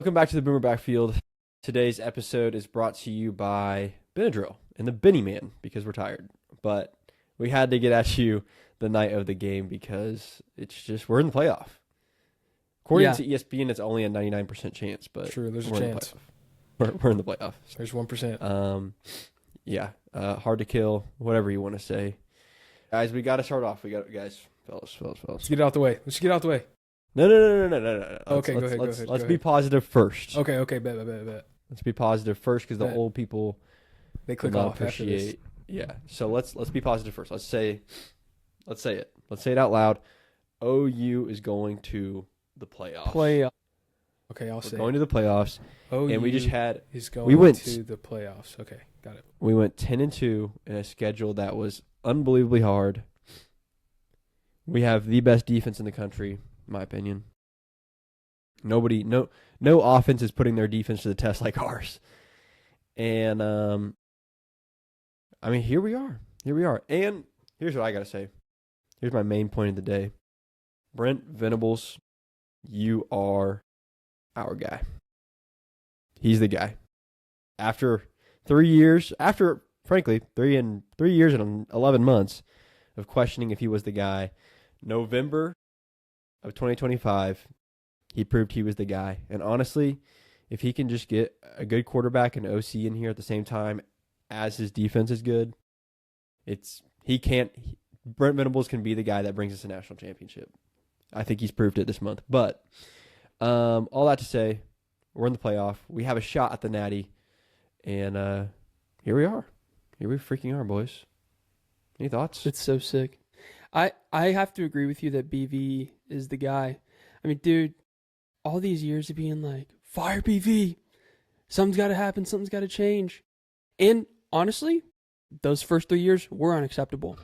Welcome back to the Boomer Backfield. Today's episode is brought to you by Benadryl and the Benny Man because we're tired. But we had to get at you the night of the game because it's just we're in the playoff. According to ESPN, it's only a 99% chance, but true, there's a we're chance. We're in the playoff. There's 1%. Hard to kill, whatever you want to say. Guys, we got to start off. Fellas. Let's get it out the way. No. Okay, go ahead. Let's be positive first. Okay, bet. Let's be positive first because the old people They click off after this. Yeah. So let's be positive first. Let's say it. Let's say it out loud. OU is going to the playoffs. Okay, I'll say going to the playoffs. OU and we just had is going to the playoffs. Okay, got it. We went 10-2 in a schedule that was unbelievably hard. We have the best defense in the country, in my opinion. No offense is putting their defense to the test like ours. And here we are. And here's what I gotta say. Here's my main point of the day. Brent Venables, you are our guy. He's the guy. After 3 years, frankly 3 years and 11 months of questioning if he was the guy, November of 2025, he proved he was the guy. And honestly, if he can just get a good quarterback and OC in here at the same time as his defense is good, Brent Venables can be the guy that brings us a national championship. I think he's proved it this month. But all that to say, we're in the playoff. We have a shot at the Natty. And here we are. Here we freaking are, boys. Any thoughts? It's so sick. I have to agree with you that BV is the guy. I mean, dude, all these years of being like, fire BV. Something's got to happen. Something's got to change. And honestly, those first 3 years were unacceptable.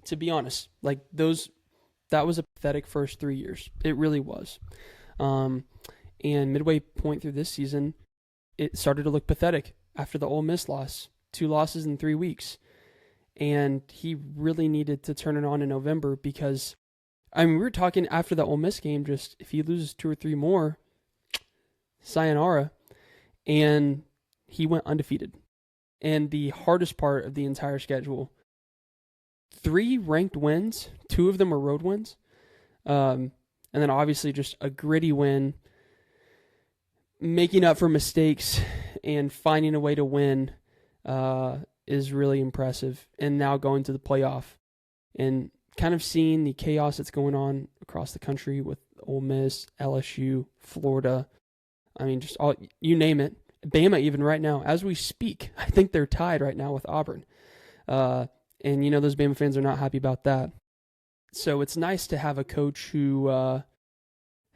To be honest, like that was a pathetic first 3 years. It really was. And midway point through this season, it started to look pathetic after the Ole Miss loss. 2 losses in 3 weeks. And he really needed to turn it on in November because, we were talking after the Ole Miss game, just if he loses 2 or 3 more, sayonara. And he went undefeated. And the hardest part of the entire schedule, 3 ranked wins, 2 of them are road wins. And then obviously just a gritty win, making up for mistakes and finding a way to win is really impressive. And now going to the playoff and kind of seeing the chaos that's going on across the country with Ole Miss, LSU, Florida. I mean, just all, you name it. Bama even right now, as we speak, I think they're tied right now with Auburn. And, those Bama fans are not happy about that. So it's nice to have a coach who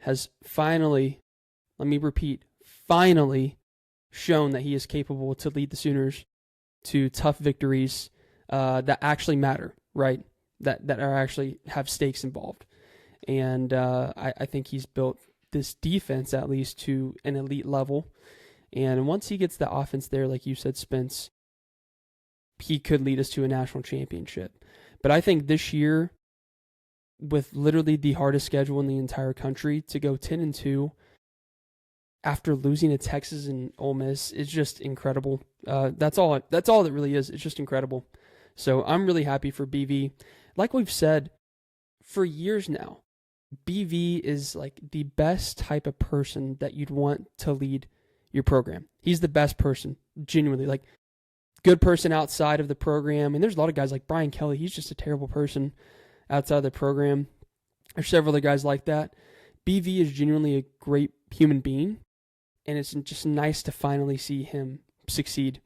has finally, let me repeat, finally shown that he is capable to lead the Sooners to tough victories that actually matter, right? That are actually have stakes involved. And I think he's built this defense at least to an elite level. And once he gets the offense there, like you said, Spence, he could lead us to a national championship. But I think this year, with literally the hardest schedule in the entire country, to go 10-2 after losing to Texas and Ole Miss is just incredible. That's all it really is. It's just incredible. So I'm really happy for BV. Like we've said for years now, BV is like the best type of person that you'd want to lead your program. He's the best person, genuinely. Like, good person outside of the program. And there's a lot of guys like Brian Kelly. He's just a terrible person outside of the program. There's several other guys like that. BV is genuinely a great human being. And it's just nice to finally see him succeed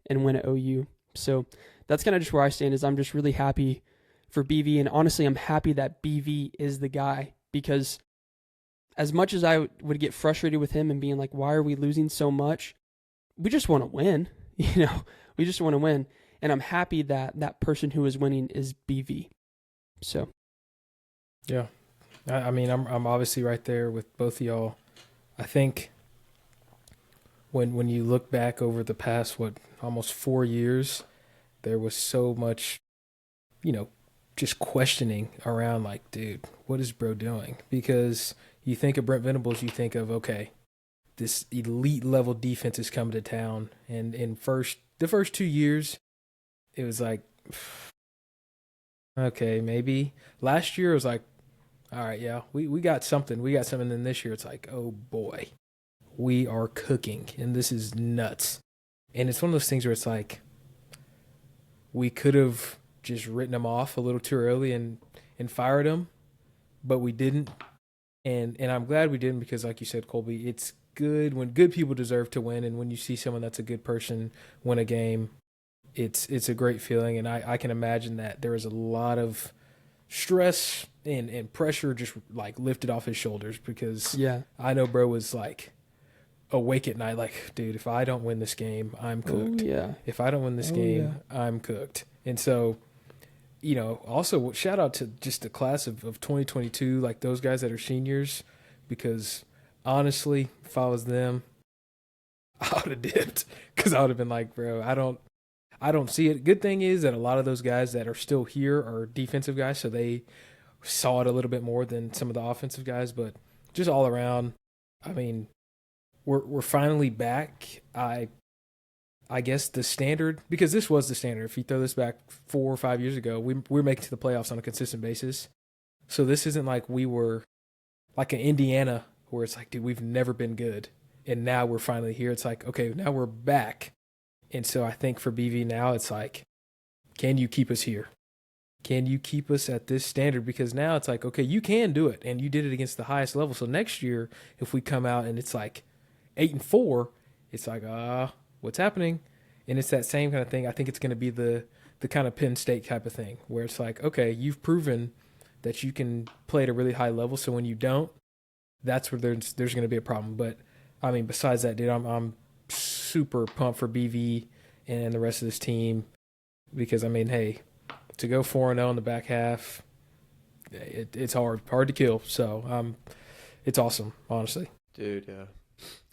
and win at OU. So that's kind of just where I stand, is I'm just really happy for BV. And honestly, I'm happy that BV is the guy, because as much as I would get frustrated with him and being like, why are we losing so much? We just want to win. We just want to win. And I'm happy that that person who is winning is BV. So. Yeah. I'm obviously right there with both of y'all. I think when you look back over the past, almost 4 years, there was so much, just questioning around like, dude, what is bro doing? Because you think of Brent Venables, you think of, okay, this elite level defense is coming to town. And the first 2 years, it was like, okay, maybe. Last year it was like, all right, yeah, we got something. We got something. And this year it's like, oh boy, we are cooking, and this is nuts. And it's one of those things where it's like, we could have just written them off a little too early and fired them, but we didn't. And I'm glad we didn't, because like you said, Colby, it's good when good people deserve to win. And when you see someone that's a good person win a game, it's a great feeling. And I can imagine that there was a lot of stress and pressure just like lifted off his shoulders, because I know bro was like awake at night like, dude, if I don't win this game, I'm cooked. If I don't win this game, I'm cooked. And so, you know, also shout out to just the class of 2022, like those guys that are seniors, because honestly, if I was them, I would have dipped, because I would have been like, bro, I don't see it. Good thing is that a lot of those guys that are still here are defensive guys, so they saw it a little bit more than some of the offensive guys. But just all around, I mean, we're finally back. I guess the standard, because this was the standard. If you throw this back 4 or 5 years ago, we're making to the playoffs on a consistent basis. So this isn't like we were like an Indiana where it's like, dude, we've never been good, and now we're finally here. It's like, okay, now we're back. And so I think for BV now, it's like, can you keep us here? Can you keep us at this standard? Because now it's like, okay, you can do it, and you did it against the highest level. So next year, if we come out and it's like 8-4, it's like, what's happening? And it's that same kind of thing. I think it's going to be the kind of Penn State type of thing, where it's like, okay, you've proven that you can play at a really high level. So when you don't, that's where there's going to be a problem. But I mean, besides that, dude, I'm super pumped for BV and the rest of this team, because I mean, hey, to go 4-0 in the back half, it's hard to kill. So it's awesome, honestly. Dude, yeah.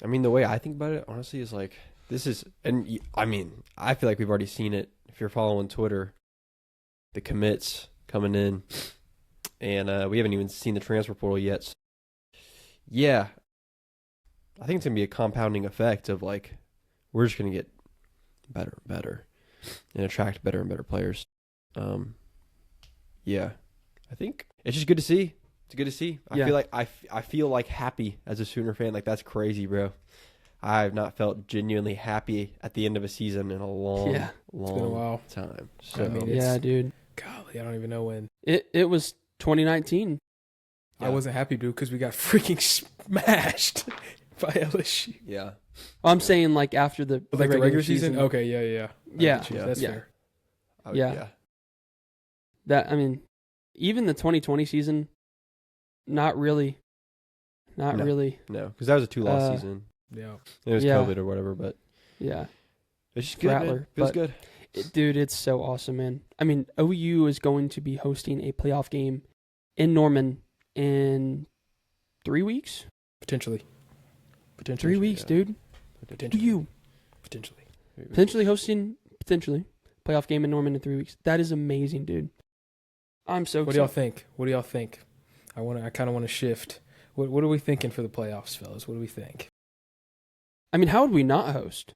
I mean, the way I think about it, honestly, is like, this is, and I mean, I feel like we've already seen it. If you're following Twitter, the commits coming in, and we haven't even seen the transfer portal yet. So, yeah, I think it's going to be a compounding effect of like, we're just going to get better and better and attract better and better players. Yeah, I think it's just good to see. It's good to see. I feel like I feel like happy as a Sooner fan. Like, that's crazy, bro. I have not felt genuinely happy at the end of a season in a long it's been a while. time. So I mean, dude. Golly, I don't even know when. It was 2019. I wasn't happy, dude, because we got freaking smashed by LSU. Yeah. Well, I'm saying like after the regular season. Okay, yeah. That's fair. Yeah. That, I mean, even the 2020 season, not really. Not really. No, because that was a 2-loss season. Yeah. It was COVID or whatever, but yeah. It's just good, man. Feels good. Dude, it's so awesome, man. I mean, OU is going to be hosting a playoff game in Norman in 3 weeks? Potentially. 3 weeks, dude. Potentially. Potentially hosting, playoff game in Norman in 3 weeks. That is amazing, dude. I'm so excited. What do y'all think? I kind of want to shift. What are we thinking for the playoffs, fellas? What do we think? I mean, how would we not host?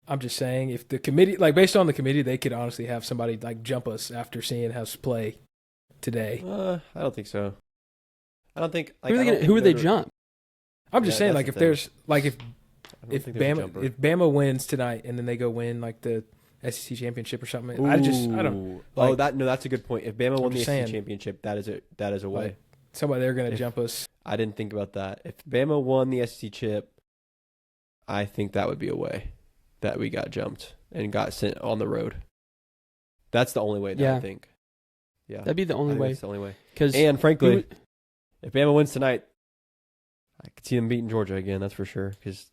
I'm just saying, if the committee, like based on the committee, they could honestly have somebody like jump us after seeing us play today. I don't think so. I don't think. Like, who would they jump? I'm just saying, like, if there's like if Bama wins tonight and then they go win like the SEC championship or something, I don't. Like, that's a good point. If Bama won the SEC championship, that is a way. Like, somebody they're gonna jump us. I didn't think about that. If Bama won the SEC chip, I think that would be a way that we got jumped and got sent on the road. That's the only way that I think. Yeah, that'd be the only way. That's the only way. And frankly, if Bama wins tonight, I could see them beating Georgia again. That's for sure, because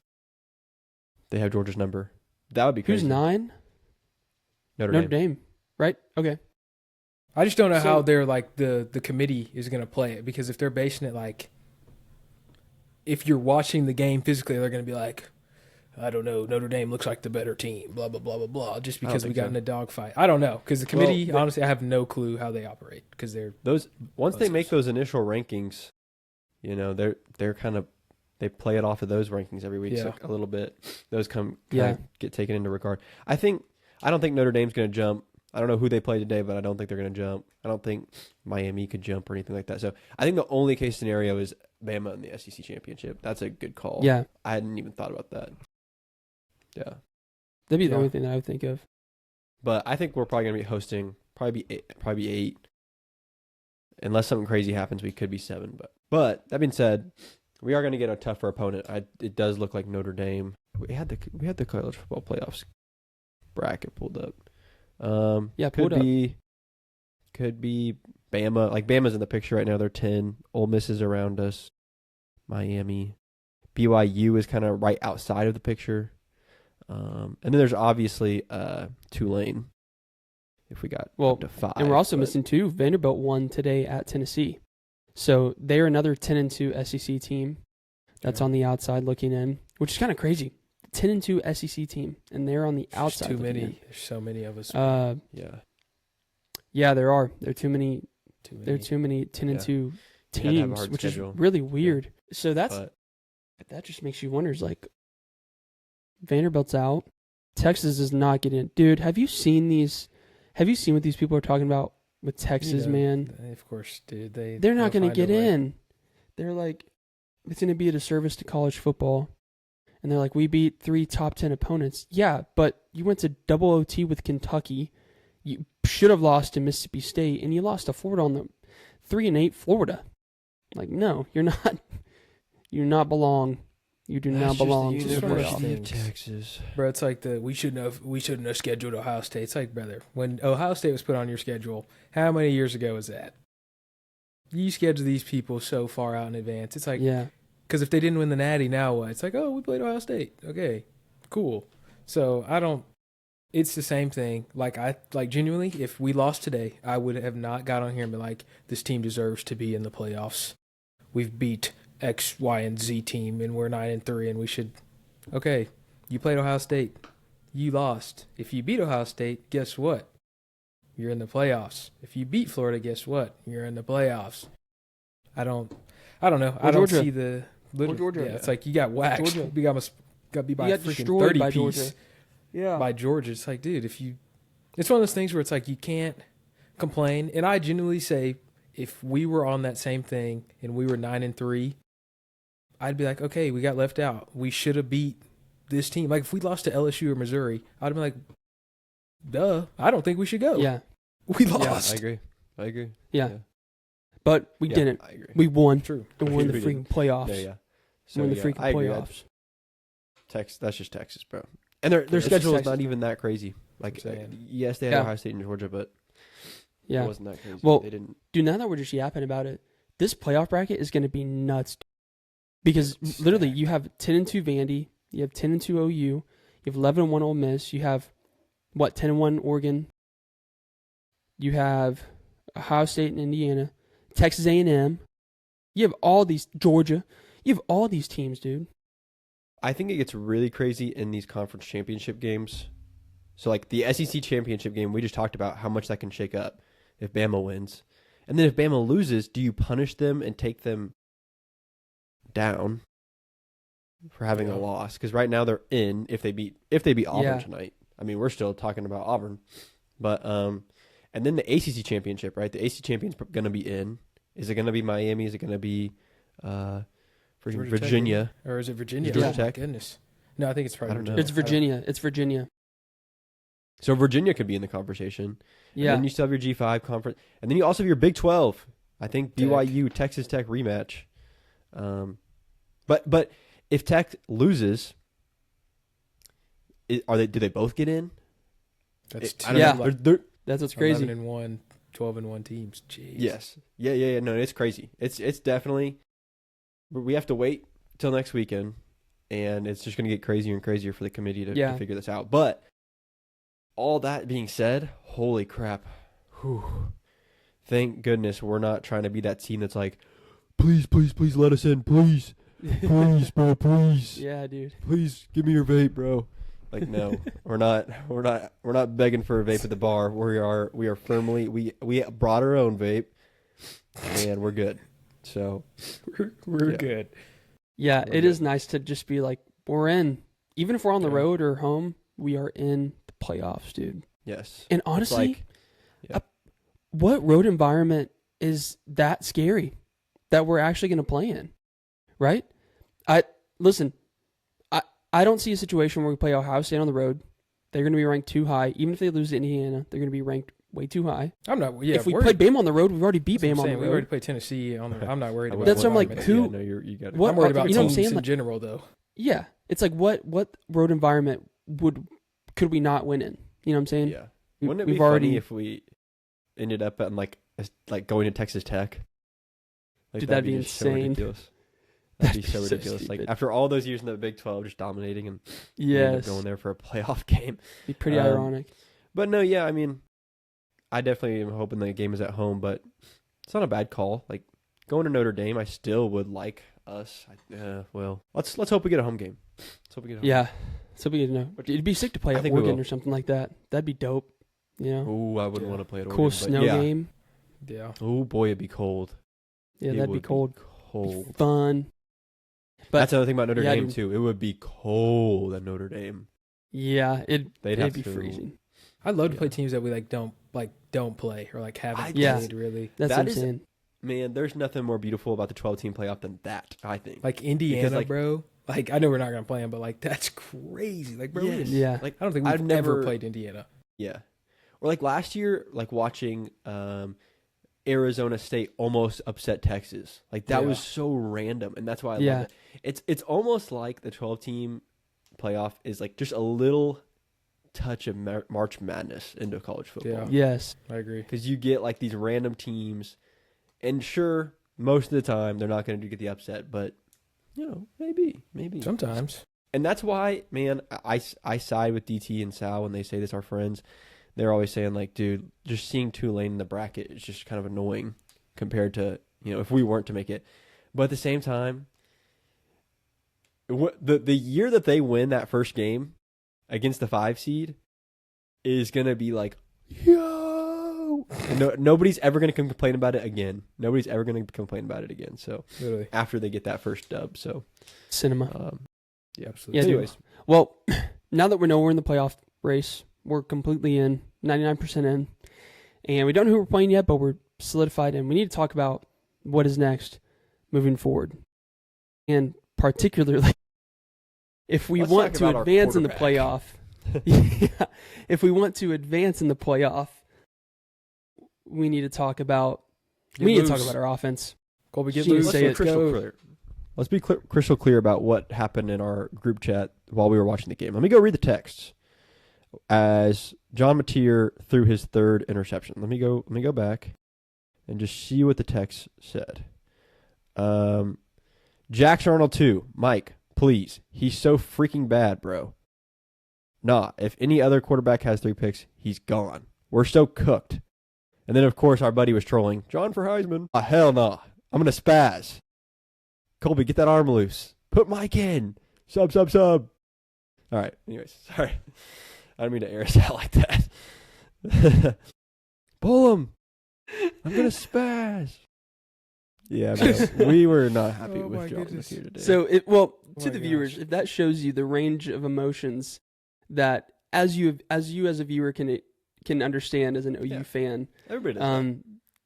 they have Georgia's number. That would be crazy. Who's 9? Notre Dame, right? Okay. I just don't know how they're like the committee is going to play it, because if they're basing it like, if you're watching the game physically, they're going to be like, I don't know, Notre Dame looks like the better team, blah, blah, blah, blah, blah, just because we got in a dogfight. I don't know, because the committee, honestly, I have no clue how they operate, because they're... Once they make those initial rankings, you know, they they play it off of those rankings every week. Yeah. So a little bit, those Yeah. get taken into regard. I don't think Notre Dame's going to jump. I don't know who they play today, but I don't think they're going to jump. I don't think Miami could jump or anything like that. So I think the only case scenario is Bama in the SEC championship. That's a good call. Yeah. I hadn't even thought about that. Yeah. That'd be the Yeah. only thing that I would think of. But I think we're probably going to be hosting probably be 8. Unless something crazy happens, we could be 7. But that being said, we are going to get a tougher opponent. It does look like Notre Dame. We had the college football playoffs bracket pulled up. Yeah, could be Bama. Like Bama's in the picture right now. They're 10. Ole Miss is around us. Miami, BYU is kind of right outside of the picture. And then there's obviously Tulane. If we got up to 5, and we're also but- missing 2. Vanderbilt won today at Tennessee, so they're another 10-2 SEC team that's Yeah. on the outside looking in, which is kind of crazy. 10-2 SEC team, and they're on the There's outside. too looking many. There's so many of us. in. Yeah. Yeah, there are. There are too many. Too many. There are too many 10-2 You had to have a teams, hard which schedule. is really weird. So But that just makes you wonder. Is like Vanderbilt's out, Texas is not getting in. Dude, have you seen these? Have you seen what these people are talking about with Texas, man? Of course, dude. They're Not going to find a get way. in. They're like, it's going to be a disservice to college football. And they're like, we beat 3 top 10 opponents. Yeah, but you went to double OT with Kentucky. You should have lost to Mississippi State, and you lost to Florida on the 3-8 Florida. Like, no, you're not. You do not belong. You do not belong to the universe playoff. thing. of Texas. Bro, it's like we shouldn't have scheduled Ohio State. It's like, brother, when Ohio State was put on your schedule, how many years ago was that? You schedule these people so far out in advance. It's like, Yeah. because if they didn't win the Natty, now what? It's like, oh, we played Ohio State. Okay, cool. So it's the same thing. Like genuinely, if we lost today, I would have not got on here and been like, this team deserves to be in the playoffs. We've beat X, Y, and Z team, and we're 9-3, and we should. Okay, you played Ohio State, you lost. If you beat Ohio State, guess what? You're in the playoffs. If you beat Florida, guess what? You're in the playoffs. I don't know. I don't Georgia. see the. Or Georgia. Yeah, it's like you got waxed. Georgia. We got beat by You a got freaking destroyed 30 by piece Georgia. Yeah. by Georgia. It's like, dude, it's one of those things where it's like you can't complain. And I genuinely say, if we were on that same thing and we were 9-3, I'd be like, okay, we got left out. We should have beat this team. Like if we lost to LSU or Missouri, I'd be like, duh, I don't think we should go. Yeah. We Yeah, lost. I agree. Yeah. But we Yeah, didn't. I agree. We won. True. And we're in the We freaking didn't. playoffs. Yeah. We're in the yeah, freaking I agree. playoffs. That's just Texas, bro. And their That's schedule is Texas, not bro. even that crazy. Like, That's what I'm saying. yes, they had Yeah. Ohio State and Georgia, but it Yeah. wasn't that crazy. Well, they didn't. Dude, now that we're just yapping about it, this playoff bracket is going to be nuts. Because It's literally, stacked. you have 10-2 Vandy, you have 10-2 OU, you have 11-1 Ole Miss, you have 10-1 Oregon, you have Ohio State and Indiana, Texas A&M. You have all these Georgia. You have all these teams, dude. I think it gets really crazy in these conference championship games. So, like the SEC championship game, we just talked about how much that can shake up if Bama wins. And then if Bama loses, do you punish them and take them down for having a Yeah. loss? Because right now they're in if they beat Auburn Yeah. tonight. I mean, we're still talking about Auburn, but and then the ACC championship, right? The ACC champion's going to be in. Is it going to be Miami? Is it going to be Georgia Tech, Virginia? Or is it Virginia? Is Georgia Oh, my Tech? goodness. No, I think it's probably I don't know. Virginia. It's Virginia. It's Virginia. So Virginia could be in the conversation. Yeah. And then you still have your G5 conference. And then you also have your Big 12. I think Tech. BYU, Texas Tech rematch. But if Tech loses, do they both get in? That's I don't Yeah. know. They're- That's what's crazy. 11-1, 12-1 teams. Jeez. yes. Yeah. No, it's crazy. It's definitely. But we have to wait till next weekend, and it's just going to get crazier and crazier for the committee to figure this out. But all that being said, holy crap. Whew. Thank goodness we're not trying to be that team that's like, please let us in, please, bro, please, Yeah, dude. please give me your vape, bro. Like, no, we're not begging for a vape at the bar. We are firmly we brought our own vape, and we're good. So We're Yeah. good. Yeah, We're it good. is nice to just be like, we're in. Even if we're on the Yeah. road or home, we are in the playoffs, dude. Yes. And It's honestly, like, yeah. what road environment is that scary that we're actually going to play in, right? Listen, I don't see a situation where we play Ohio State on the road. They're going to be ranked too high. Even if they lose to Indiana, they're going to be ranked way too high. I'm not. Yeah, if we worried. play Bama on the road, we've already beat That's what Bama I'm on saying. the We already road. played Tennessee. I'm not worried about. That's what I'm like, environment. who- Yeah, no, you got it. what- I'm worried about you know what I'm teams saying? in Like- general, though. Yeah, it's like what road environment could we not win in? You know what I'm saying? Yeah. Wouldn't it be We've funny already- if we ended up at like going to Texas Tech? Like, Dude, that'd be just so insane. ridiculous. That'd be That'd so be so ridiculous. Like stupid. after all those years in the Big 12, just dominating and we end up Yes, going there for a playoff game. be pretty Um, ironic. But no, yeah, I mean, I definitely am hoping the game is at home, but it's not a bad call. Like going to Notre Dame, I still would like us. Well, let's hope we get a home game. Let's hope we get a home Yeah, so we know. It'd be sick to play I at think we Oregon will. or something like that. That'd be dope. You know, Ooh, I wouldn't Yeah. want to play at Oregon. cool but snow yeah. game. Yeah. Oh boy, it'd be cold. Yeah, It that'd be would cold. Cold. Fun. But That's another thing about Notre yeah, Dame dude. too. It would be cold at Notre Dame. Yeah, They'd it'd have be to. freezing. I'd love to Yeah. play teams that we don't play or haven't Yeah. played really. That's That what I'm is- saying. Man, there's nothing more beautiful about the 12-team playoff than that. I think. Like Indiana, like- bro. I know we're not gonna play them, but that's crazy. Bro, Yes. Yeah. Like I don't think we've I've never ever played Indiana. Yeah. Or like last year, like watching Arizona State almost upset Texas. Like that Yeah. was so random, and that's why I Yeah. love it. It's almost like the 12-team playoff is like just a little touch of March Madness into college football. Yeah. Yes. I agree. Because you get like these random teams, and sure, most of the time they're not going to get the upset, but you know, maybe. Sometimes. And that's why, man, I side with DT and Sal when they say this, our friends. They're always saying, like, dude, just seeing Tulane in the bracket is just kind of annoying compared to, you know, if we weren't to make it. But at the same time, the year that they win that first game against the 5 seed is going to be like, yo! And nobody's ever going to complain about it again. Nobody's ever going to complain about it again. So Literally. after they get that first dub. So, Cinema. yeah. Absolutely. Yeah, dude. Anyways. Well, now that we know we're in the playoff race, we're completely in, 99% in, and we don't know who we're playing yet, but we're solidified, and we need to talk about what is next moving forward. And particularly, if we Let's want talk to about our advance in the quarterback. playoff, yeah, if we want to advance in the playoff, we need to talk about our offense. Colby, get Jeez, loose. say Let's it. go. Let's be crystal clear about what happened in our group chat while we were watching the game. Let me go read the texts. As John Mateer threw his third interception. Let me go back and just see what the text said. Jackson Arnold 2. Mike, please. He's so freaking bad, bro. Nah, if any other quarterback has 3 picks, he's gone. We're so cooked. And then, of course, our buddy was trolling. John for Heisman. Hell nah. I'm going to spaz. Colby, get that arm loose. Put Mike in. Sub. All right. Anyways, sorry. I don't mean to air us out like that. Pull him. I'm going to spaz. Yeah, man, we were not happy Oh my with John goodness. here today. So, to Oh the my viewers, gosh. if that shows you the range of emotions that as you as a viewer can understand as an OU Yeah. fan, Everybody does that.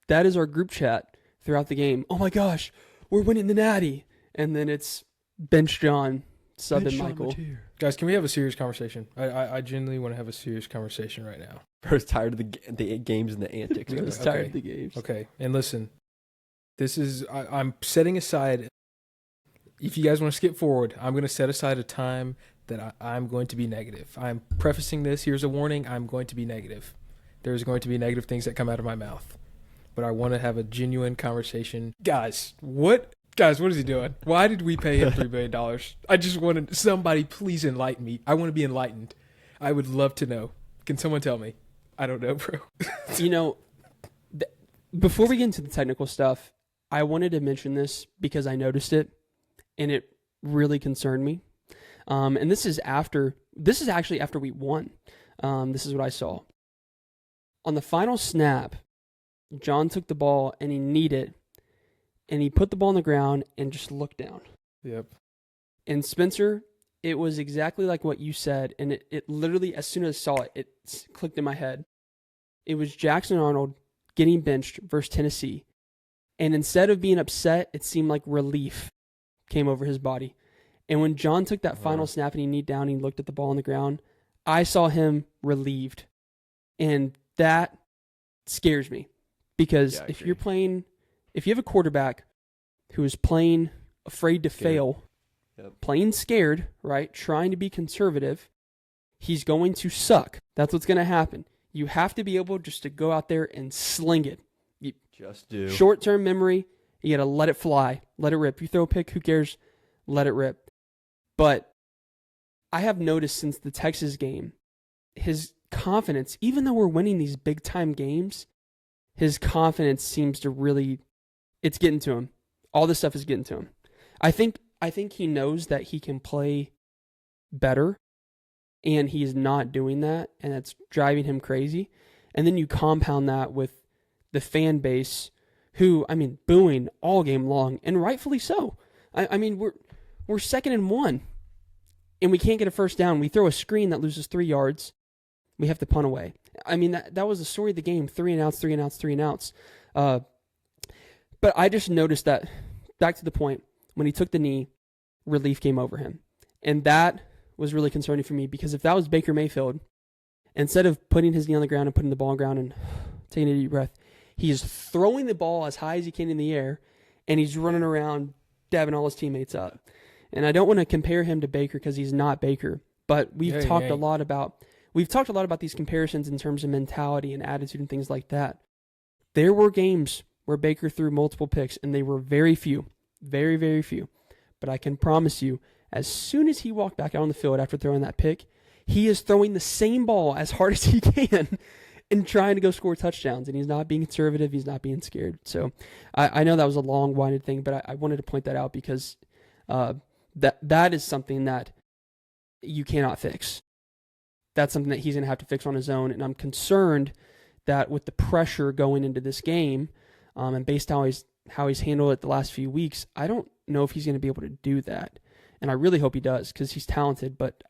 that is our group chat throughout the game. Oh my gosh, we're winning the Natty, and then it's bench John, sub and Bitch, John Michael. Mateer. Guys, can we have a serious conversation? I genuinely want to have a serious conversation right now. Bro's tired of the games and the antics. I'm Okay. just tired of the games. Okay, and listen, this is I'm setting aside. If you guys want to skip forward, I'm going to set aside a time that I'm going to be negative. I'm prefacing this. Here's a warning. I'm going to be negative. There's going to be negative things that come out of my mouth, but I want to have a genuine conversation. Guys, what is he doing? Why did we pay him $3 billion? I just wanted somebody please enlighten me. I want to be enlightened. I would love to know. Can someone tell me? I don't know, bro. You know, before we get into the technical stuff, I wanted to mention this because I noticed it, and it really concerned me. And this is actually after we won. This is what I saw. On the final snap, John took the ball and he kneed it, and he put the ball on the ground and just looked down. Yep. And Spencer, it was exactly like what you said. And it literally, as soon as I saw it, it clicked in my head. It was Jackson Arnold getting benched versus Tennessee. And instead of being upset, it seemed like relief came over his body. And when John took that final snap and he kneed down and he looked at the ball on the ground, I saw him relieved. And that scares me. Because if you're playing, if you have a quarterback who is playing afraid to fail, playing scared, right, trying to be conservative, he's going to suck. That's what's going to happen. You have to be able just to go out there and sling it. Just do. Short-term memory, you got to let it fly. Let it rip. You throw a pick, who cares? Let it rip. But I have noticed since the Texas game, his confidence, even though we're winning these big-time games, his confidence seems to really, it's getting to him. All this stuff is getting to him. I think he knows that he can play better, and he's not doing that, and that's driving him crazy. And then you compound that with the fan base who, booing all game long, and rightfully so. We're 2nd and 1, and we can't get a first down. We throw a screen that loses 3 yards. We have to punt away. That was the story of the game, 3 and outs, 3 and outs, 3 and outs. But I just noticed that, back to the point, when he took the knee, relief came over him. And that was really concerning for me, because if that was Baker Mayfield, instead of putting his knee on the ground and putting the ball on the ground and taking a deep breath, he is throwing the ball as high as he can in the air, and he's running around dabbing all his teammates up. And I don't want to compare him to Baker because he's not Baker, but we've talked a lot about these comparisons in terms of mentality and attitude and things like that. There were games where Baker threw multiple picks, and they were very few, very, very few. But I can promise you, as soon as he walked back out on the field after throwing that pick, he is throwing the same ball as hard as he can and trying to go score touchdowns. And he's not being conservative. He's not being scared. So I know that was a long-winded thing, but I wanted to point that out because that is something that you cannot fix. That's something that he's going to have to fix on his own. And I'm concerned that with the pressure going into this game, and based on how he's handled it the last few weeks, I don't know if he's going to be able to do that. And I really hope he does, because he's talented, but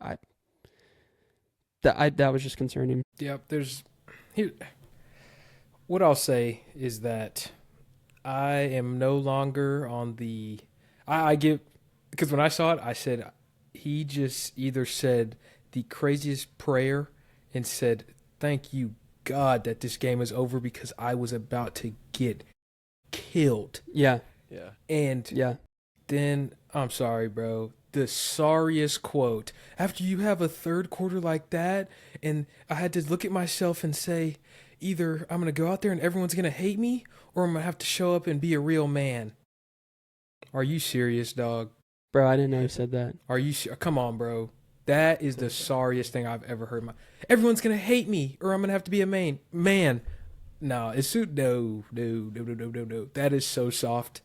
that was just concerning. Yep, what I'll say is that I am no longer on the because when I saw it, I said he just either said the craziest prayer and said, "Thank you, God, that this game is over, because I was about to get killed." Yeah. And then, I'm sorry, bro, the sorriest quote. After you have a third quarter like that, and I had to look at myself and say, either I'm going to go out there and everyone's going to hate me, or I'm going to have to show up and be a real man. Are you serious, dog? Bro, I didn't know you said that. Are you Come on, bro. That is the sorriest thing I've ever heard. Everyone's going to hate me, or I'm going to have to be a man. No, no. That is so soft.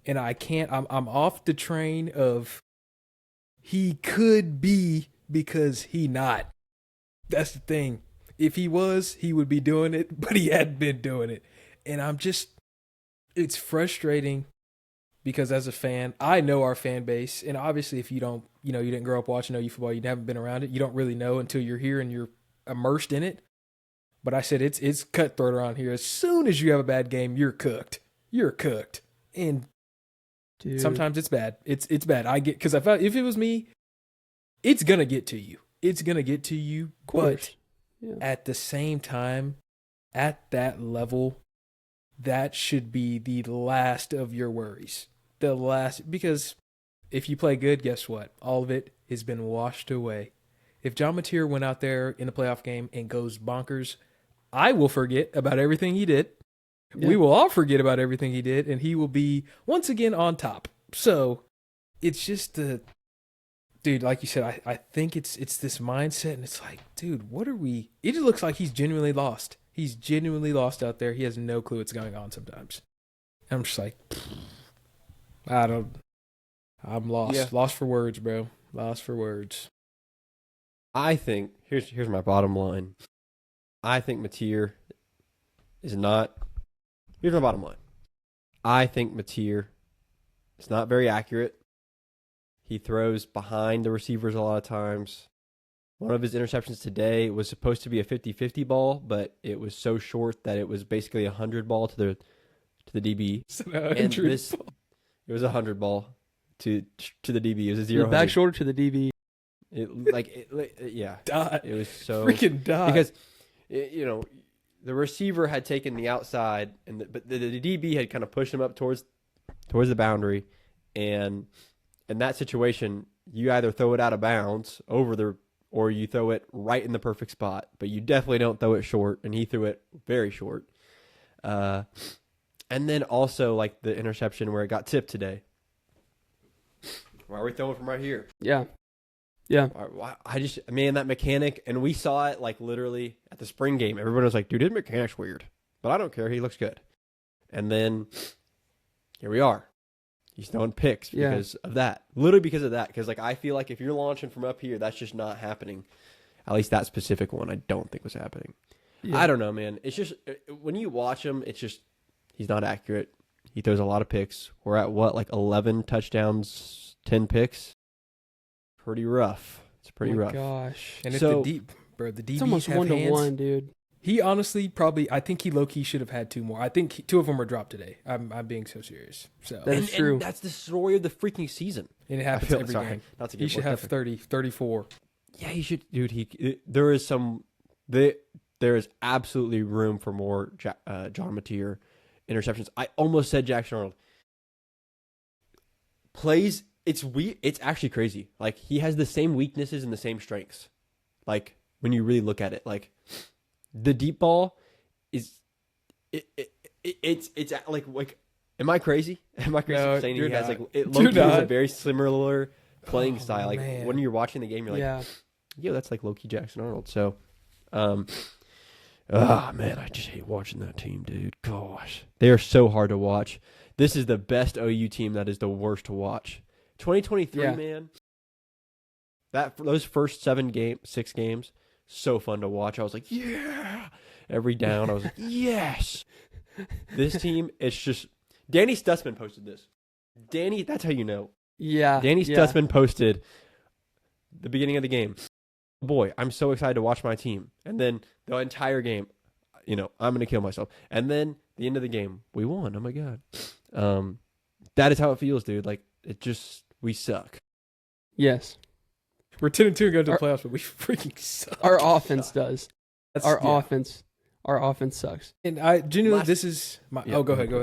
And I can't, I'm off the train of he could be, because he not. That's the thing. If he was, he would be doing it, but he hadn't been doing it. And it's frustrating, because as a fan, I know our fan base. And obviously if you don't, you didn't grow up watching OU football, you haven't been around it, you don't really know until you're here and you're immersed in it. But I said it's cutthroat around here. As soon as you have a bad game, you're cooked. And dude, sometimes it's bad. It's bad. Because I felt if it was me, it's gonna get to you. But at the same time, at that level, that should be the last of your worries. Because if you play good, guess what? All of it has been washed away. If John Mateer went out there in the playoff game and goes bonkers, I will forget about everything he did. Yeah. We will all forget about everything he did, and he will be once again on top. So it's just dude, like you said, I think it's this mindset, and it's like, dude, what are we? It just looks like he's genuinely lost. He's genuinely lost out there. He has no clue what's going on sometimes. And I'm just like, I'm lost. Yeah. Lost for words, bro. Lost for words. I think here's my bottom line. I think Mateer is not. Here's my bottom line. I think Mateer is not very accurate. He throws behind the receivers a lot of times. One of his interceptions today was supposed to be a 50-50 ball, but it was so short that it was basically a 100 ball to the DB. And this, it was a 100 ball to the DB. It was a 0. Back shoulder to the DB. Yeah. Dot. It was so Freaking dot. because the receiver had taken the outside, but the DB had kind of pushed him up towards the boundary, and in that situation, you either throw it out of bounds or you throw it right in the perfect spot, but you definitely don't throw it short, and he threw it very short. And then also like the interception where it got tipped today. Why are we throwing from right here? Yeah. That mechanic, and we saw it like literally at the spring game. Everyone was like, dude, his mechanic's weird. But I don't care. He looks good. And then here we are. He's throwing picks because of that. Literally because of that. Because like I feel like if you're launching from up here, that's just not happening. At least that specific one I don't think was happening. Yeah. I don't know, man. It's just when you watch him, it's just he's not accurate. He throws a lot of picks. We're at like 11 touchdowns, 10 picks. Pretty rough. It's pretty rough. Gosh. And it's the deep, bro. The DBs it's almost have 1-to-1, dude. He honestly I think he low-key should have had 2 more. I think 2 of them were dropped today. I'm being so serious. So that is true. And that's the story of the freaking season. And it happens every game. He should have 30, 34. Yeah, he should. Dude, there is absolutely room for more John Mateer interceptions. I almost said Jackson Arnold. Plays, it's actually crazy. Like, he has the same weaknesses and the same strengths. Like, when you really look at it, like, the deep ball is it's like am I crazy? Am I crazy for saying he has like it Loki has a very similar playing style. Like when you're watching the game, you're like, yo, that's like Loki Jackson Arnold. So, man, I just hate watching that team, dude. Gosh, they are so hard to watch. This is the best OU team that is the worst to watch. 2023, man. Those first 6 games. So fun to watch. I was like, yeah. Every down, I was like, yes. This team, it's just... Danny Stutzman posted this. Danny, that's how you know. Yeah. Danny Stutzman posted the beginning of the game. Boy, I'm so excited to watch my team. And then the entire game, I'm going to kill myself. And then the end of the game, we won. Oh, my God. That is how it feels, dude. Like, we suck. Yes. We're 10-2 going to the playoffs, but we freaking suck. Our offense does. Our offense sucks. And I genuinely, this is my. Go ahead. Go.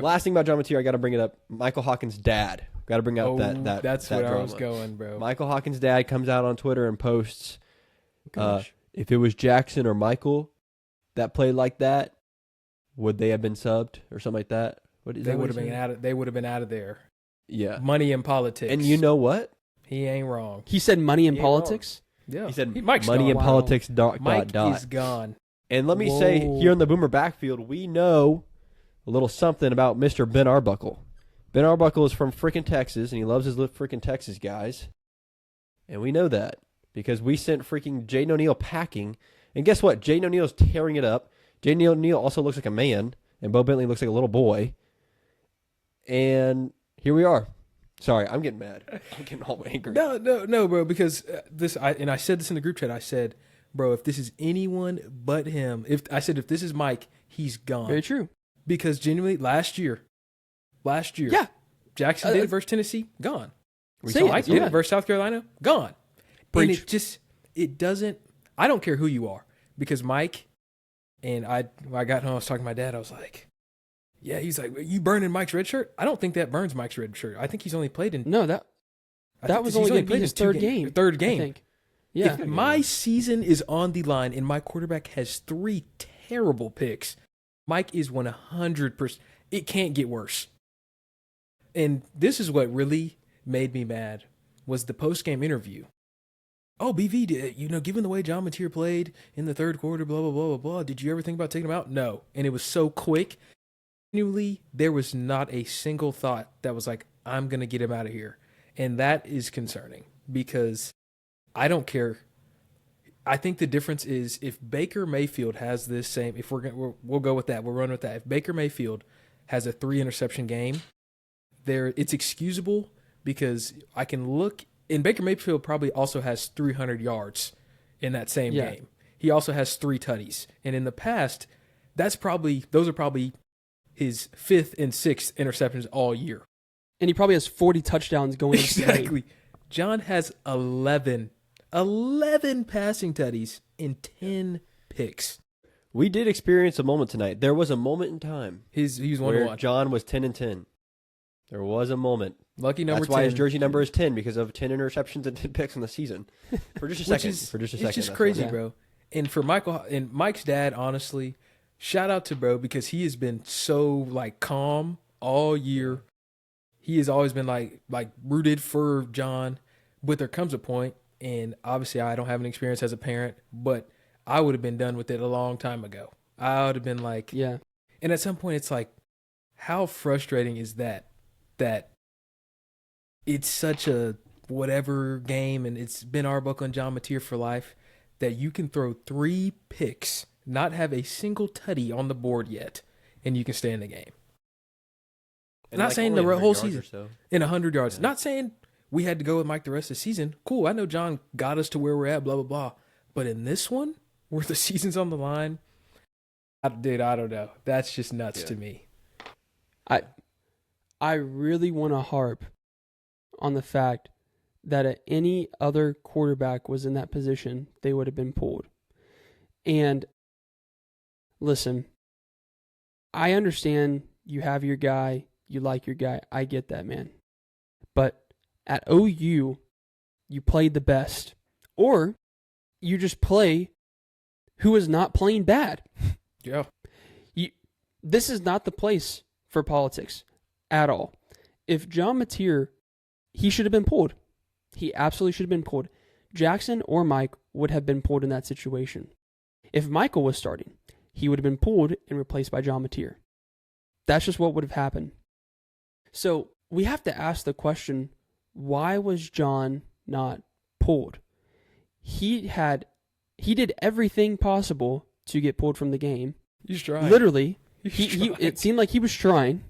Last thing about John Mateer, I got to bring it up. Michael Hawkins' dad. Got to bring up that. That's that where drama. I was going, bro. Michael Hawkins' dad comes out on Twitter and posts, if it was Jackson or Michael that played like that, would they have been subbed or something like that? They would have been out. They would have been out of there. Yeah. Money in politics. And you know what? He ain't wrong. He said money in politics? Yeah. He said Mike's money gone. in politics. Mike is gone. And let me say, here in the Boomer backfield, we know a little something about Mr. Ben Arbuckle. Ben Arbuckle is from freaking Texas, and he loves his freaking Texas guys. And we know that because we sent freaking Jaden O'Neal packing. And guess what? Jaden O'Neal's tearing it up. Jaden O'Neal also looks like a man, and Bo Bentley looks like a little boy. And here we are. Sorry, I'm getting mad. I'm getting all angry. No, bro. Because I said this in the group chat. I said, bro, if this is anyone but him, if this is Mike, he's gone. Very true. Because genuinely, last year, Jackson did it versus Tennessee, gone. Mike did it versus South Carolina, gone. Preach. And it doesn't. I don't care who you are, because Mike, and when I got home, I was talking to my dad. I was like, yeah, he's like, you burning Mike's red shirt? I don't think that burns Mike's red shirt. I think he's only played in. No, that was only going to be his third game. Third game. I think. Yeah. If my season is on the line and my quarterback has 3 terrible picks, Mike is 100%. It can't get worse. And this is what really made me mad was the post-game interview. Oh, BV, given the way John Mateer played in the third quarter, blah, blah, blah, blah, blah, did you ever think about taking him out? No. And it was so quick. Genuinely, there was not a single thought that was like, I'm going to get him out of here. And that is concerning because I don't care. I think the difference is if Baker Mayfield has this same, if we'll go with that, we'll run with that. If Baker Mayfield has a 3 interception game, it's excusable because I can look, and Baker Mayfield probably also has 300 yards in that same game. He also has 3 tutties. And in the past, those are probably his 5th and 6th interceptions all year. And he probably has 40 touchdowns going into the game. Exactly. John has 11 passing tutties and 10 picks. We did experience a moment tonight. There was a moment in time He was one to where watch. John was 10-10. There was a moment. Lucky number 10. That's why his jersey number is 10, because of 10 interceptions and 10 picks in the season. For just a second. It's just crazy, bro. And for Michael and Mike's dad, honestly, shout out to bro, because he has been so like calm all year. He has always been like rooted for John. But there comes a point, and obviously I don't have any experience as a parent, but I would have been done with it a long time ago. I would have been like, Yeah. And at some point, it's like, how frustrating is that it's such a whatever game, and it's Ben Arbuckle and John Mateer for life, that you can throw 3 picks, not have a single tutty on the board yet, and you can stay in the game. And not saying the whole season. So. In 100 yards. Yeah. Not saying we had to go with Mike the rest of the season. Cool, I know John got us to where we're at, blah, blah, blah. But in this one, where the season's on the line, dude, I don't know. That's just nuts to me. I really want to harp on the fact that if any other quarterback was in that position, they would have been pulled. And listen, I understand you have your guy, you like your guy. I get that, man. But at OU, you played the best. Or you just play who is not playing bad. Yeah. This is not the place for politics at all. If John Mateer, he should have been pulled. He absolutely should have been pulled. Jackson or Mike would have been pulled in that situation. If Michael was starting, he would have been pulled and replaced by John Mateer. That's just what would have happened. So we have to ask the question, why was John not pulled? He did everything possible to get pulled from the game. He's trying. Literally, it seemed like he was trying.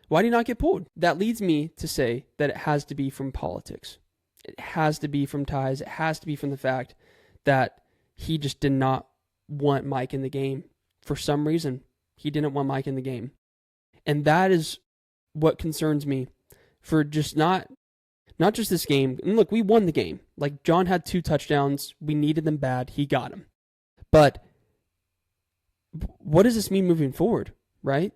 Why did he not get pulled? That leads me to say that it has to be from politics. It has to be from ties. It has to be from the fact that he just did not want Mike in the game. For some reason, he didn't want Mike in the game. And that is what concerns me for just not just this game. And look, we won the game. Like, John had 2 touchdowns. We needed them bad. He got them. But what does this mean moving forward, right?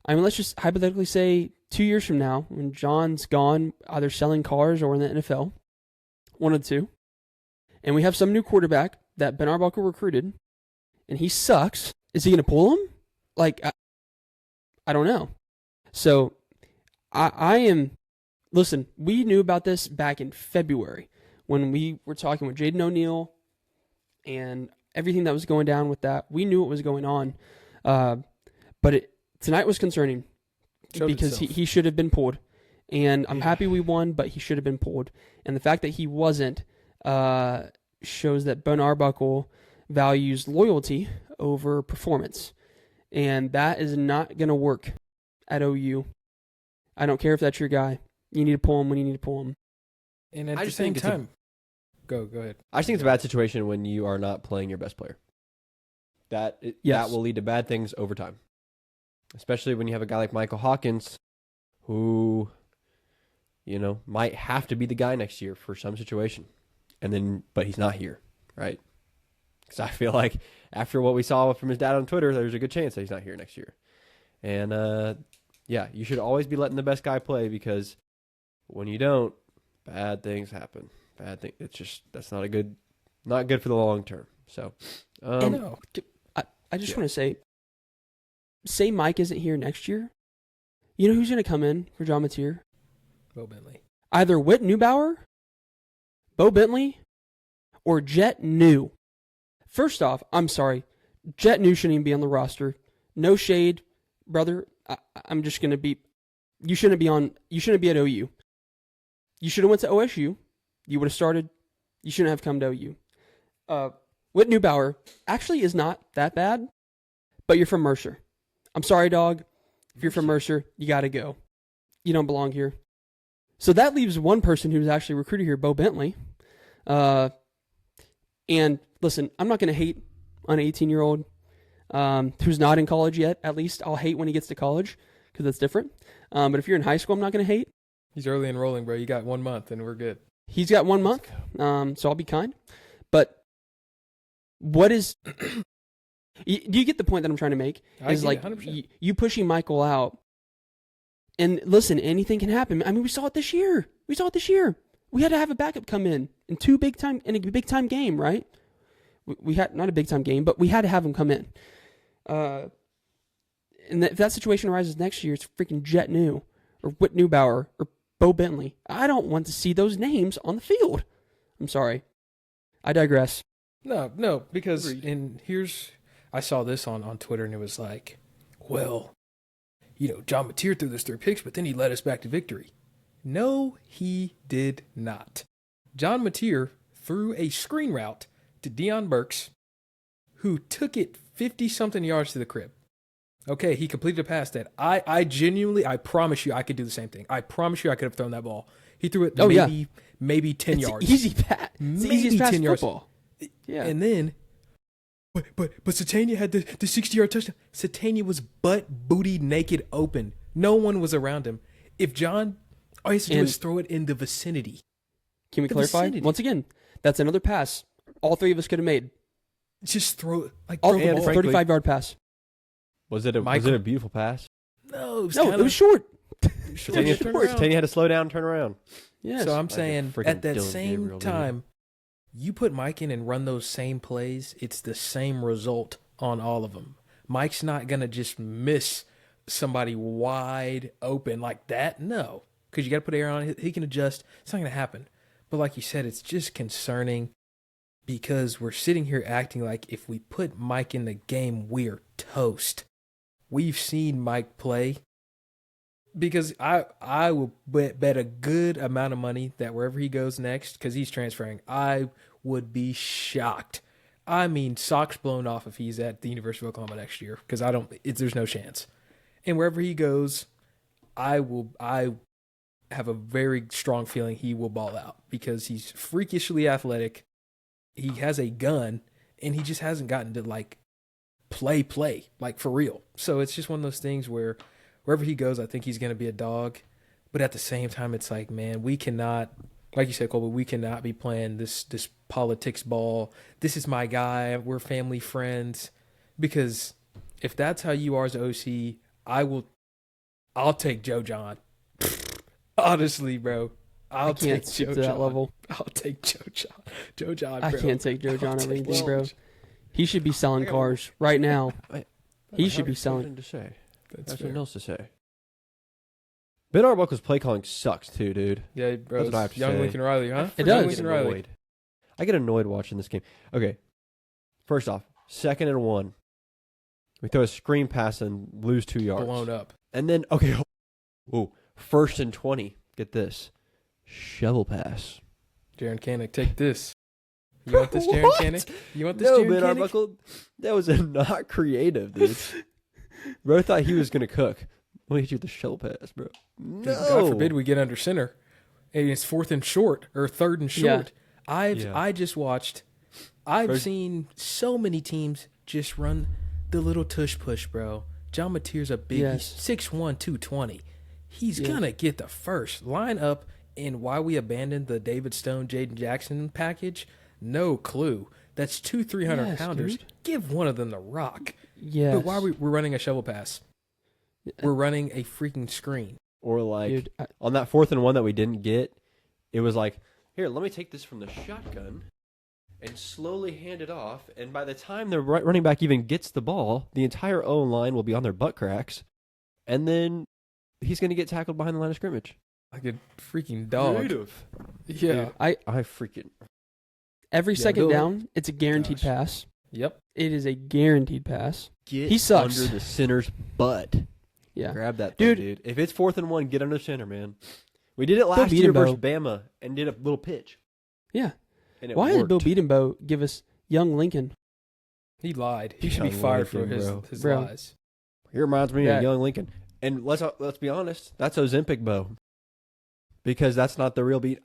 I mean, let's just hypothetically say 2 years from now, when John's gone, either selling cars or in the NFL, one of the two, and we have some new quarterback that Ben Arbuckle recruited, and he sucks, is he going to pull him? Like, I don't know. So, I am... Listen, we knew about this back in February when we were talking with Jaden O'Neal and everything that was going down with that. We knew what was going on. But tonight was concerning because he should have been pulled. And I'm happy we won, but he should have been pulled. And the fact that he wasn't shows that Ben Arbuckle values loyalty over performance. And that is not going to work at OU. I don't care if that's your guy. You need to pull him when you need to pull him. And at the same time, go ahead. I just think it's a bad situation when you are not playing your best player. That will lead to bad things over time. Especially when you have a guy like Michael Hawkins who, might have to be the guy next year for some situation. But he's not here, right? Because I feel like after what we saw from his dad on Twitter, there's a good chance that he's not here next year. And, you should always be letting the best guy play, because when you don't, bad things happen. That's not good for the long term. So, I just want to say Mike isn't here next year. You know who's going to come in for John Mateer? Bo Bentley. Either Whit Neubauer, Bo Bentley, or Jet New. First off, I'm sorry. Jet New shouldn't even be on the roster. No shade, brother. I'm just going to be... You shouldn't be at OU. You should have went to OSU. You would have started. You shouldn't have come to OU. Whit Neubauer actually is not that bad, but you're from Mercer. I'm sorry, dog. If you're from Mercer, you got to go. You don't belong here. So that leaves one person who's actually recruited here, Bo Bentley. And listen, I'm not going to hate on an 18-year-old who's not in college yet. At least I'll hate when he gets to college because that's different. But if you're in high school, I'm not going to hate. He's early enrolling, bro. You got 1 month, and we're good. He's got 1 month, so I'll be kind. But what is... do you get the point that I'm trying to make? Is like you pushing Michael out. And listen, anything can happen. I mean, we saw it this year. We had to have a backup come in a big time game, right? We had not a big time game, but we had to have him come in. And if that situation arises next year, it's freaking Jet New or Whit Neubauer or Bo Bentley. I don't want to see those names on the field. I'm sorry. I digress. No, because I saw this on Twitter, and it was like, well, John Mateer threw those 3 picks, but then he led us back to victory. No, he did not. John Mateer threw a screen route to Deion Burks, who took it 50-something yards to the crib. Okay, he completed a pass that I genuinely, I promise you I could do the same thing. I promise you I could have thrown that ball. He threw it maybe 10 yards. Easy pass. It's the easiest pass in football. Yeah. And then, but Satania had the 60-yard touchdown. Satania was booty naked open. No one was around him. If John, all he has to do is throw it in the vicinity. Can we clarify? Once again, that's another pass all 3 of us could have made. Just throw it. Like, throw the ball. 35-yard pass. Was it a beautiful pass? No, it was short. Satania had to slow down and turn around. Yes. So I'm saying, at that same time, you put Mike in and run those same plays, it's the same result on all of them. Mike's not going to just miss somebody wide open like that. No, because you got to put air on it. He can adjust. It's not going to happen. But like you said, it's just concerning because we're sitting here acting like if we put Mike in the game, we're toast. We've seen Mike play. Because I will bet a good amount of money that wherever he goes next, because he's transferring, I would be shocked. I mean, socks blown off if he's at the University of Oklahoma next year, because there's no chance. And wherever he goes, I have a very strong feeling he will ball out because he's freakishly athletic. He has a gun, and he just hasn't gotten to play like for real. So it's just one of those things where wherever he goes, I think he's going to be a dog. But at the same time, it's like, man, we cannot, like you said, Colby, we cannot be playing this politics ball. This is my guy. We're family friends. Because if that's how you are as an OC, I'll take Joe John. Honestly, bro. I can't take Joe to that level. I'll take Joe John. Joe John, bro. I can't take Joe John over anything, bro. He should be selling cars right now. He should be selling. That's nothing else to say. Ben Arbuckle's play calling sucks too, dude. Yeah, bro. That's what I have to Young say. Lincoln Riley, huh? It does. Lincoln Riley. I get annoyed watching this game. Okay, first off, 2nd and 1. We throw a screen pass and lose 2 yards. Blown up. And then, 1st and 20. Get this. Shovel pass. Jaron Kanek, take this. You want this, Jaron Kanek? You want this, Jaron Ben Kanek? Arbuckle, that was not creative, dude. Bro thought he was going to cook. Let me hit you with the shovel pass, bro. No. God forbid we get under center. And it's 4th and short or 3rd and short. I've seen so many teams just run the little tush push, bro. John Mateer's a big, he's 6'1", 220. He's going to get the first. Line up, and why we abandoned the David Stone, Jaden Jackson package, no clue. That's 300 pounders. Dude. Give one of them the rock. Yes. But why we're running a shovel pass? We're running a freaking screen. Or on that 4th and 1 that we didn't get, it was like, here, let me take this from the shotgun and slowly hand it off. And by the time the running back even gets the ball, the entire O line will be on their butt cracks. And then he's going to get tackled behind the line of scrimmage. Like a freaking dog. Creative. Yeah. Dude, I freaking... Every second down, it's a guaranteed pass. Yep. It is a guaranteed pass. He sucks. Under the center's butt. Yeah. Grab that thing, dude. If it's 4th and 1, get under the center, man. We did it last year versus Bama and did a little pitch. Yeah. And it Why worked. did Bill Beatenbow give us young Lincoln? He lied. He should be fired for his lies. He reminds me of young Lincoln. And let's be honest, that's Ozempic Bo. because that's not the real Bean.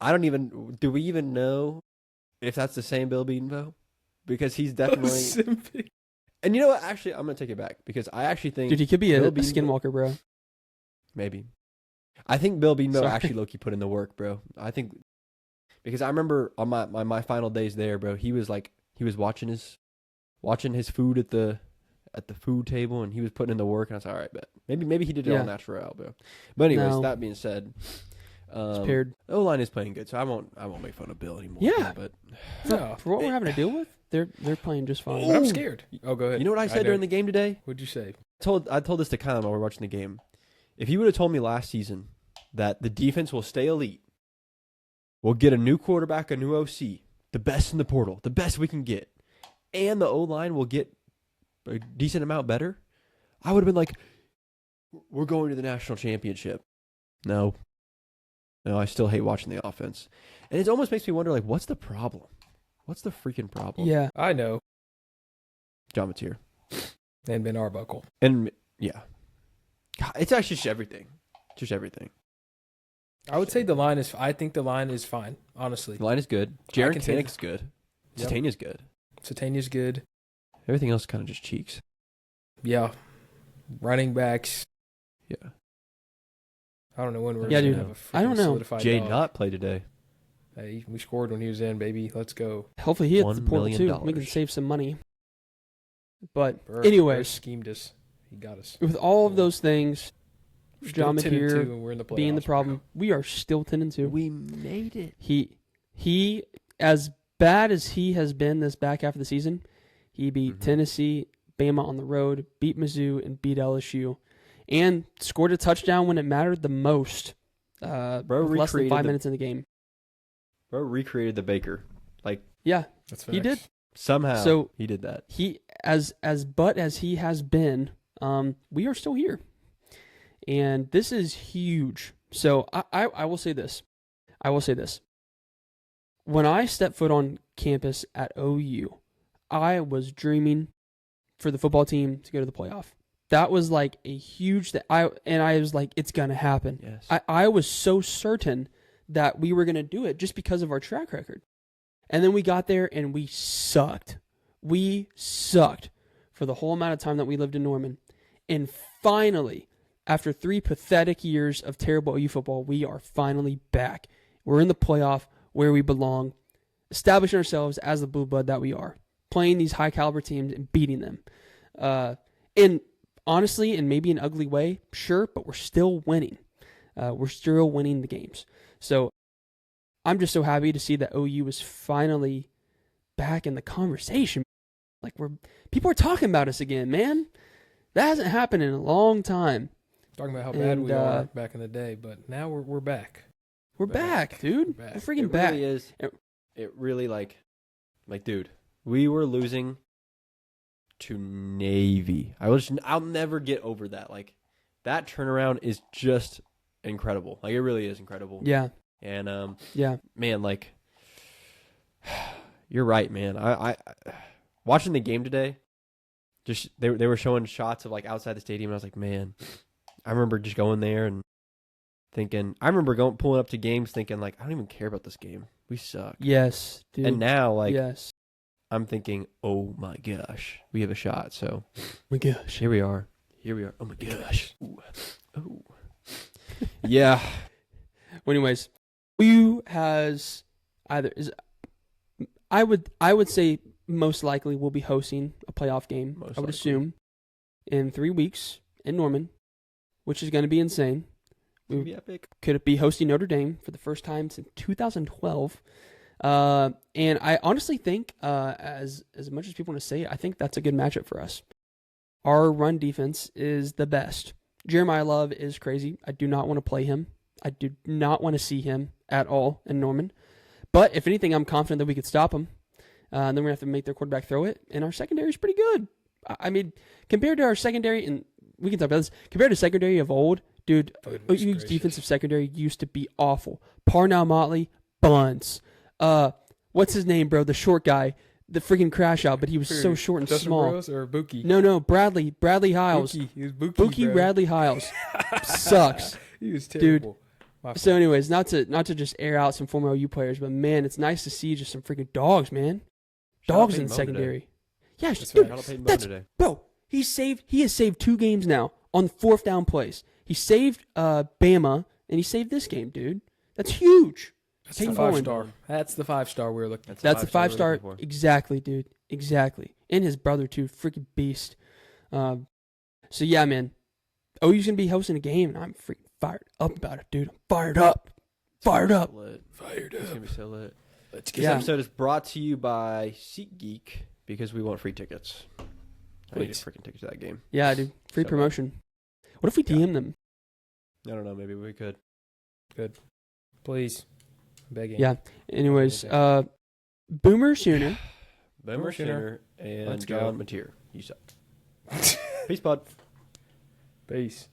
Do we even know if that's the same Bill Bedenbaugh? Because he's definitely. And you know what? Actually, I'm going to take it back because I actually think. Dude, he could be a skinwalker, bro. Maybe. I think Bill Bedenbaugh actually low-key put in the work, bro. I think. Because I remember on my final days there, bro, he was watching his food at the food table, and he was putting in the work, and I was like, all right, bet. Maybe he did it all natural, bro. But anyways, that being said, O-line is playing good, so I won't make fun of Bill anymore. Yeah, but for what we're having to deal with, they're playing just fine. But I'm scared. Oh, go ahead. You know what I said during the game today? What'd you say? I told this to Kyle while we were watching the game. If you would have told me last season that the defense will stay elite, we'll get a new quarterback, a new OC, the best in the portal, the best we can get, and the O-line will get a decent amount better, I would have been like, we're going to the national championship. No, I still hate watching the offense. And it almost makes me wonder, like, what's the problem? What's the freaking problem? Yeah, I know. John Mateer. And Ben Arbuckle. And, yeah. God, it's actually just everything. Just everything. I would say I think the line is fine, honestly. The line is good. Jaron Kinnick's good. Yep. Satania's good. Satania's good. Everything else kind of just cheeks. Yeah. Running backs. Yeah. I don't know when we're going to to have a I don't know. solidified Jay dog. Knott played today. Hey, we scored when he was in, baby. Let's go. Hopefully he hits the $1 portal million. too. We can save some money. But Burr anyways, schemed us. He got us. with all of those things, John Still 10-2, Mateer and we're in the being the playoffs, problem, bro. we are still 10-2. We made it. He as bad as he has been this back half of the season, he beat Tennessee, Bama on the road, beat Mizzou, and beat LSU, and scored a touchdown when it mattered the most. With less than 5 minutes in the game. Bro recreated the Baker. Yeah, That's he did. Somehow So he did that. He as he has been, we are still here, and this is huge. So I will say this. When I stepped foot on campus at OU, I was dreaming for the football team to go to the playoff. That was like a huge thing. I was like, it's gonna happen. Yes. I was so certain that we were gonna do it just because of our track record. And then we got there and we sucked. We sucked for the whole amount of time that we lived in Norman. And finally, after 3 pathetic years of terrible OU football, we are finally back. We're in the playoff where we belong, establishing ourselves as the blue blood that we are, playing these high caliber teams and beating them. And honestly, in maybe an ugly way, sure, but we're still winning. We're still winning the games. So I'm just so happy to see that OU is finally back in the conversation. Like people are talking about us again, man. That hasn't happened in a long time. Talking about how bad we are back in the day, but now we're back. We're back, dude. We're back. We're freaking It back. really is. It really like, dude, we were losing to Navy. I'll never get over that. Like, that turnaround is just incredible. Like, it really is incredible. Yeah. And Yeah. man, like, you're right, man. I watching the game today, just they were showing shots of like outside the stadium, and I was like, man, I remember just going there and thinking. I remember pulling up to games thinking like, I don't even care about this game. We suck. Yes, dude. And now, like, yes. I'm thinking, oh my gosh, we have a shot. So, my gosh, here we are. Oh my gosh. Ooh. Oh. Yeah. Well, anyways, OU has I would say most likely we'll be hosting a playoff game. I would assume in 3 weeks in Norman, which is going to be insane. It'd be epic. Could be hosting Notre Dame for the first time since 2012. And I honestly think, as much as people want to say it, I think that's a good matchup for us. Our run defense is the best. Jeremiah Love is crazy. I do not want to play him. I do not want to see him at all in Norman. But if anything, I'm confident that we could stop him. And then we're going to have to make their quarterback throw it. And our secondary is pretty good. I mean, compared to our secondary, and we can talk about this, compared to secondary of old, dude, OU's defensive secondary used to be awful. Parnell Motley, buns. What's his name, bro? The short guy, the freaking crash out, but he was so short and Justin small. Burrows or Buki? No, Bradley Hiles. Buki. He was Buki, Buki bro. Bradley Hiles sucks. He was terrible. Dude, So, anyways, not to just air out some former OU players, but man, it's nice to see just some freaking dogs, man. Dogs in the secondary. Yeah, dude, bro. He has saved 2 games now on 4th down plays. He saved Bama and he saved this game, dude. That's huge. That's the 5-star. That's the 5-star we were looking for. That's the 5-star. Exactly, dude. Exactly. And his brother too, freaking beast. So yeah, man. OU's gonna be hosting a game, and I'm freaking fired up about it, dude. I'm fired up. Fired up. It's gonna be so lit. Let's This episode is brought to you by SeatGeek because we want free tickets. I need a freaking ticket to that game. Yeah, dude. Free promotion. What if we DM them? I don't know. Maybe we could. Good. Please. Begging. Yeah. Anyways, Boomer Sooner. Boomer Sooner and John Mateer. You suck. Peace, bud. Peace.